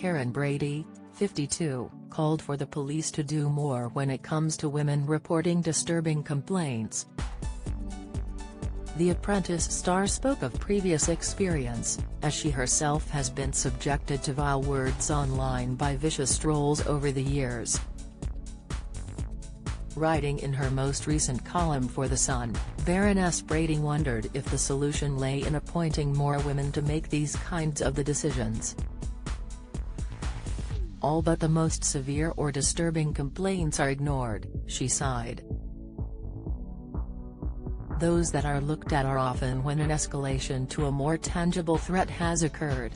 Karren Brady, 52, called for the police to do more when it comes to women reporting disturbing complaints. The Apprentice star spoke of previous experience, as she herself has been subjected to vile words online by vicious trolls over the years. Writing in her most recent column for The Sun, Baroness Brady wondered if the solution lay in appointing more women to make these kinds of the decisions. All but the most severe or disturbing complaints are ignored, she sighed. Those that are looked at are often when an escalation to a more tangible threat has occurred.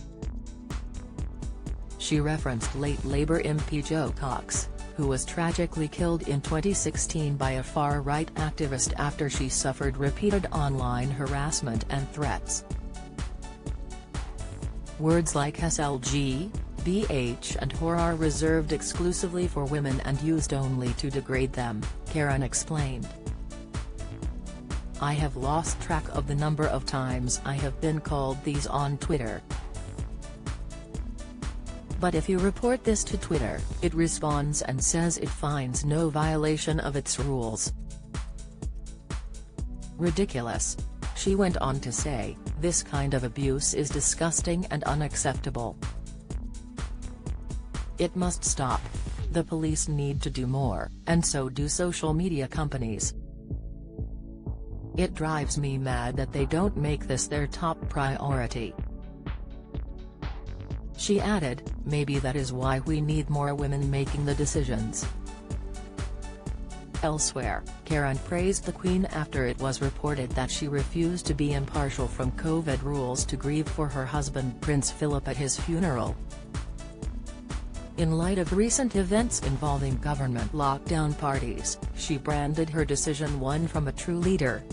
She referenced late Labour MP Jo Cox, who was tragically killed in 2016 by a far-right activist after she suffered repeated online harassment and threats. Words like SLG, BH and whore are reserved exclusively for women and used only to degrade them, Karren explained. I have lost track of the number of times I have been called these on Twitter. But if you report this to Twitter, it responds and says it finds no violation of its rules. Ridiculous. She went on to say, this kind of abuse is disgusting and unacceptable. It must stop. The police need to do more, and so do social media companies. It drives me mad that they don't make this their top priority. She added, maybe that is why we need more women making the decisions. Elsewhere, Karren praised the Queen after it was reported that she refused to be impartial from COVID rules to grieve for her husband Prince Philip at his funeral. In light of recent events involving government lockdown parties, she branded her decision one from a true leader.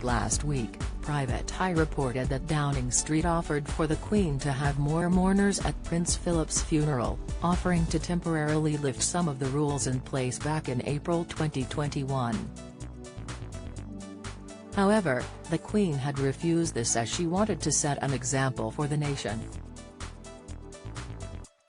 Last week, Private Eye reported that Downing Street offered for the Queen to have more mourners at Prince Philip's funeral, offering to temporarily lift some of the rules in place back in April 2021. However, the Queen had refused this as she wanted to set an example for the nation.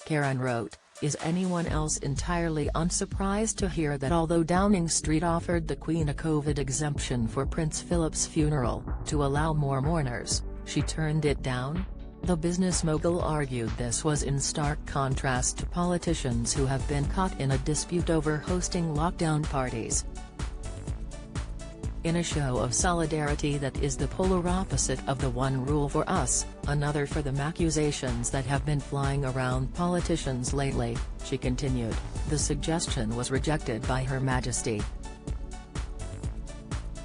Karren wrote, is anyone else entirely unsurprised to hear that although Downing Street offered the Queen a COVID exemption for Prince Philip's funeral, to allow more mourners, she turned it down? The business mogul argued this was in stark contrast to politicians who have been caught in a dispute over hosting lockdown parties. In a show of solidarity that is the polar opposite of the one rule for us, another for them accusations that have been flying around politicians lately, she continued, the suggestion was rejected by Her Majesty.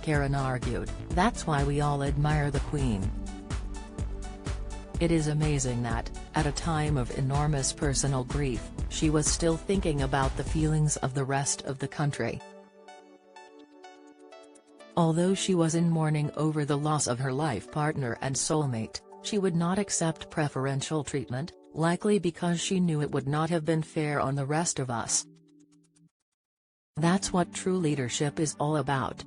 Karren argued, that's why we all admire the Queen. It is amazing that, at a time of enormous personal grief, she was still thinking about the feelings of the rest of the country. Although she was in mourning over the loss of her life partner and soulmate, she would not accept preferential treatment, likely because she knew it would not have been fair on the rest of us. That's what true leadership is all about.